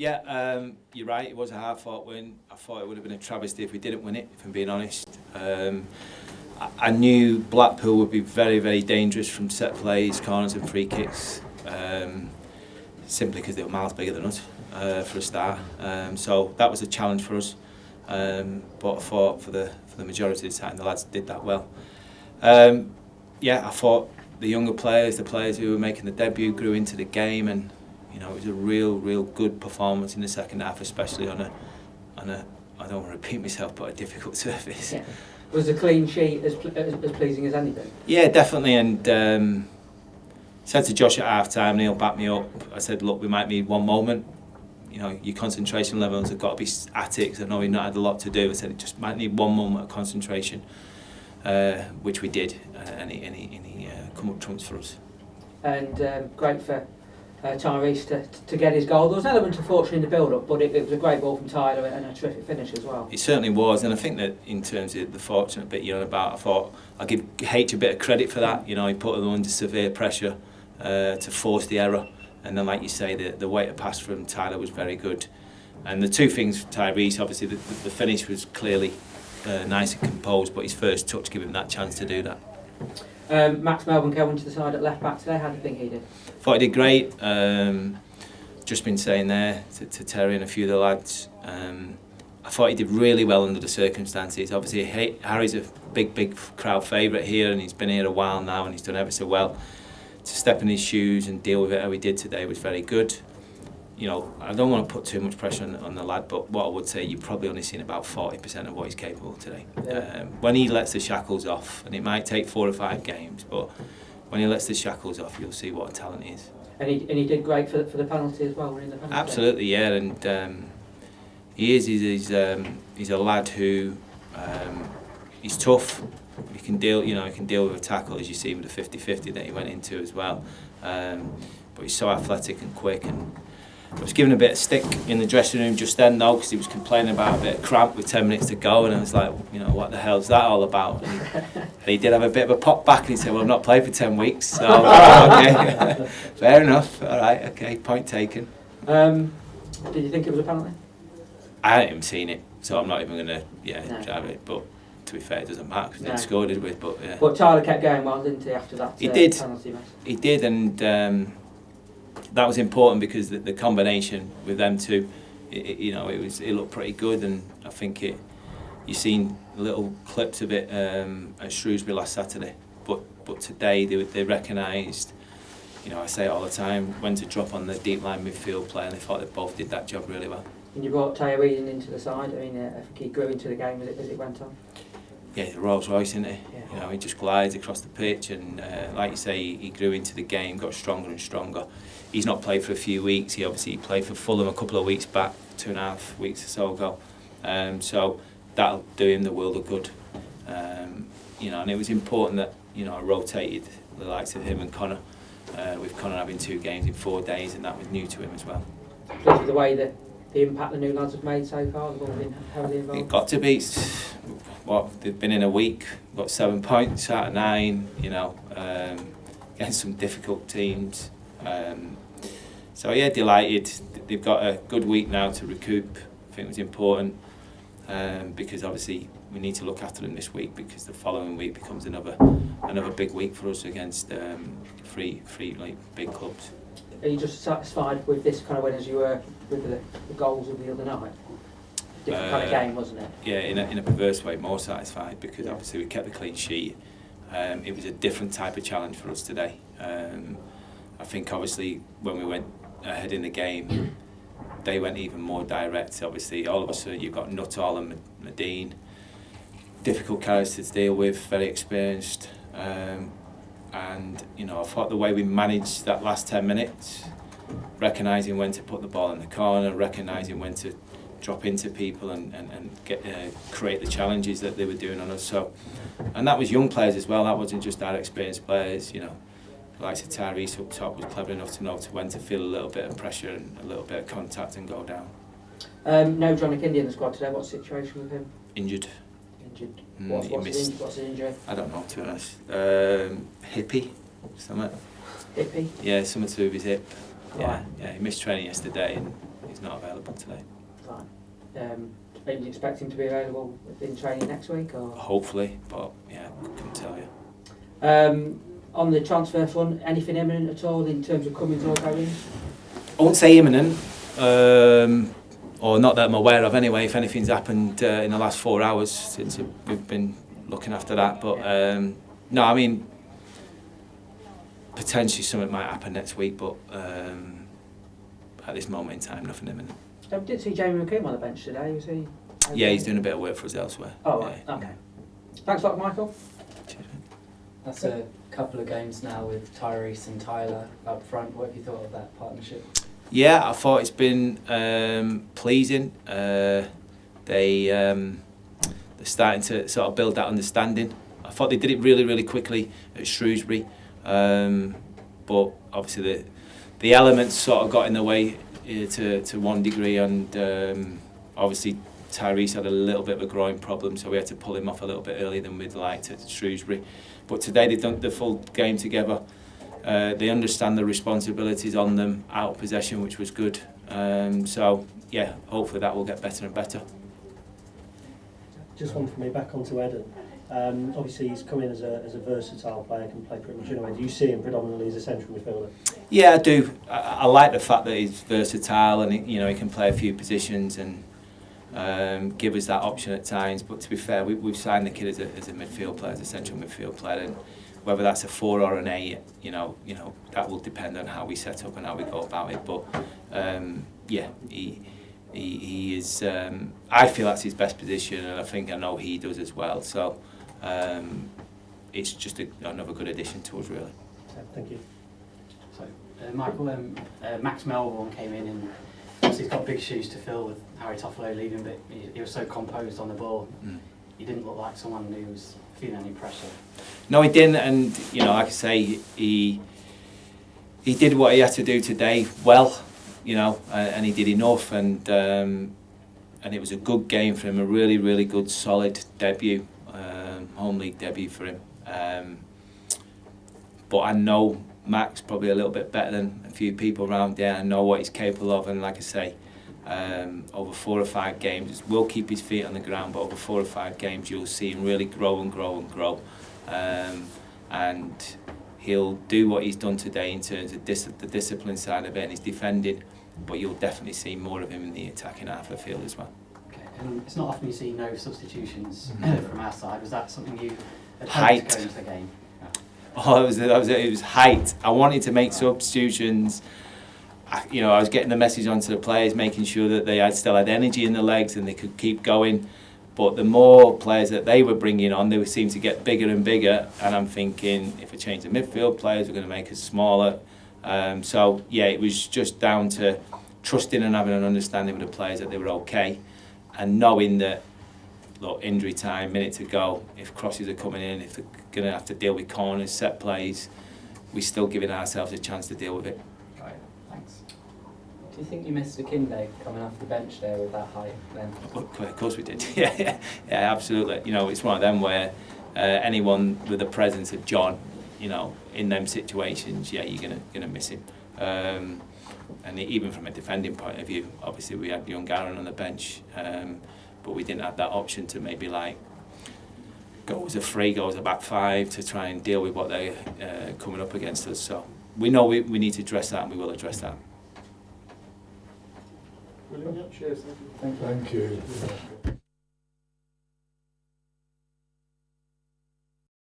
Yeah, you're right, it was a hard-fought win. I thought it would have been a travesty if we didn't win it, if I'm being honest. I knew Blackpool would be very, very dangerous from set plays, corners and free kicks, simply because they were miles bigger than us for a start. So that was a challenge for us, but I thought for the majority of the time the lads did that well. Yeah, I thought the younger players, the players who were making the debut, grew into the game, and you know, it was a real good performance in the second half, especially on a I don't want to repeat myself, but a difficult surface. Yeah. Was the clean sheet as pleasing as anything? Yeah, definitely. And said to Josh at half time, Neil backed me up. I said, look, we might need one moment. You know, your concentration levels have got to be at it, because I know we've not had a lot to do. I said, it just might need one moment of concentration, which we did, and he come up trumps for us. And great for Tyrese to get his goal. There was an element of fortune in the build-up, but it was a great ball from Tyler and a terrific finish as well. It certainly was, and I think that in terms of the fortunate bit you're on about, I thought I'll give H a bit of credit for that. You know, he put them under severe pressure to force the error, and then, like you say, the weight of pass from Tyler was very good. And the two things, Tyrese, obviously the finish was clearly nice and composed, but his first touch gave him that chance to do that. Max Melbourne came onto the side at left back today. How do you think he did? Thought he did great. Just been saying there to Terry and a few of the lads, I thought he did really well under the circumstances. Obviously, Harry's a big crowd favourite here, and he's been here a while now, and he's done ever so well. To step in his shoes and deal with it how he did today was very good. You know, I don't want to put too much pressure on the lad, but what I would say, you've probably only seen about 40% of what he's capable of today. Yeah. When he lets the shackles off, and it might take 4 or 5 games, but when he lets the shackles off, you'll see what a talent he is. And he did great for the penalty as well, winning the penalty. Absolutely, yeah, and he's a lad who he's tough. He can deal, you know, he can deal with a tackle, as you see with the 50-50 that he went into as well. But he's so athletic and quick, and I was given a bit of stick in the dressing room just then, though, because he was complaining about a bit of cramp with 10 minutes to go, and I was like, you know, what the hell's that all about? And he did have a bit of a pop back, and he said, well, I've not played for 10 weeks, so okay, fair enough, all right, okay, point taken. Did you think it was a penalty? I hadn't even seen it, so I'm not even going to, drive it, but to be fair, it doesn't matter, because we didn't score, did we? But, yeah. But Tyler kept going well, didn't he, after that penalty miss? He did, and that was important, because the combination with them two, it looked pretty good, and I think you've seen little clips of it at Shrewsbury last Saturday, but today they recognised, you know, I say it all the time, when to drop on the deep line midfield play, and they thought they both did that job really well. And you brought Tyrese into the side. I mean, I think he grew into the game as it went on. Yeah, he's a Rolls Royce, isn't he? Yeah. You know, he just glides across the pitch, and like you say, he grew into the game, got stronger and stronger. He's not played for a few weeks. He obviously played for Fulham a couple of weeks back, 2.5 weeks or so ago. So that'll do him the world of good. You know, and it was important that, you know, I rotated the likes of him and Connor. With Connor having 2 games in 4 days, and that was new to him as well. Pleased with the way that the impact the new lads have made so far. They've all been heavily involved. It got to be they've been in a week, got 7 points out of 9. You know, against some difficult teams. So yeah, delighted. They've got a good week now to recoup. I think it was important, because obviously we need to look after them this week, because the following week becomes another big week for us against three like big clubs. Are you just satisfied with this kind of win as you were with the goals of the other night? Different kind of game, wasn't it? Yeah, in a perverse way, more satisfied, because obviously we kept the clean sheet. It was a different type of challenge for us today. I think obviously when we went ahead in the game, they went even more direct. Obviously, all of a sudden you've got Nuttall and Medine, difficult characters to deal with, very experienced. And you know, I thought the way we managed that last 10 minutes, recognising when to put the ball in the corner, recognising when to drop into people and create the challenges that they were doing on us. So, and that was young players as well. That wasn't just our experienced players. You know, like Tyrese up top was clever enough to know when to feel a little bit of pressure and a little bit of contact and go down. No Johnny Kindy in the squad today. What's the situation with him? Injured. What's his injury? I don't know, to be honest. Hippie, something. Hippie? Yeah, something to do with his hip. Right. Yeah, he missed training yesterday, and he's not available today. Right. Are you expecting to be available in training next week? Or? Hopefully, but yeah, couldn't tell you. On the transfer front, anything imminent at all in terms of comings or goings? I won't say imminent, or not that I'm aware of anyway, if anything's happened in the last 4 hours since we've been looking after that. But no, I mean, potentially something might happen next week, but at this moment in time, nothing imminent. I did see Jamie McComb on the bench today, was he? Yeah, he's doing a bit of work for us elsewhere. Oh, right. Yeah. Okay. Thanks a lot, Michael. Cheers. That's a couple of games now with Tyrese and Tyler up front. What have you thought of that partnership? Yeah, I thought it's been pleasing. They're starting to sort of build that understanding. I thought they did it really, really quickly at Shrewsbury, but obviously the elements sort of got in the way to one degree, and obviously Tyrese had a little bit of a groin problem, so we had to pull him off a little bit earlier than we'd liked at Shrewsbury. But today they've done the full game together. They understand the responsibilities on them out of possession, which was good. So yeah, hopefully that will get better and better. Just one for me, back onto Eden. Obviously he's come in as a versatile player, can play pretty much anywhere. Do you see him predominantly as a central midfielder? Yeah, I do. I like the fact that he's versatile and he can play a few positions and give us that option at times. But to be fair, we've signed the kid as a midfield player, as a central midfield player, and whether that's a 4 or an 8, you know that will depend on how we set up and how we go about it. But yeah, he is. I feel that's his best position, and I know he does as well. So it's just another good addition to us, really. Thank you. So, Michael, Max Melbourne came in, and obviously he's got big shoes to fill with Harry Toffolo leaving, but he was so composed on the ball. He didn't look like someone who was feeling any pressure. No, he didn't, and like I say, he did what he had to do today well, and he did enough, and it was a good game for him, a really, really good, solid debut, home league debut for him. But I know Max probably a little bit better than a few people around there. I know what he's capable of, and like I say, over 4 or 5 games, we'll keep his feet on the ground, but over 4 or 5 games you'll see him really grow and grow and grow, and he'll do what he's done today in terms of the discipline side of it and his defending, but you'll definitely see more of him in the attacking half of the field as well. Okay, and it's not often you see no substitutions from our side. Was that something you had height hoped going into the game? Oh, it was height. I wanted to make substitutions. I was getting the message onto the players, making sure that they still had energy in the legs and they could keep going. But the more players that they were bringing on, they seemed to get bigger and bigger. And I'm thinking, if we change the midfield players, we're going to make us smaller. So yeah, it was just down to trusting and having an understanding with the players that they were okay, and knowing that, look, injury time, minute to go, if crosses are coming in, if they're going to have to deal with corners, set plays, we're still giving ourselves a chance to deal with it. Right, thanks. Do you think you missed Akinde coming off the bench there with that height then? Of course we did. yeah, absolutely. It's one of them where anyone with the presence of John, in them situations, yeah, you're gonna miss him. And even from a defending point of view, obviously we had young Garen on the bench, but we didn't have that option to maybe go as a free, go as a back 5 to try and deal with what they're coming up against us. So we know we need to address that, and we will address that. Brilliant. Cheers. Thank you.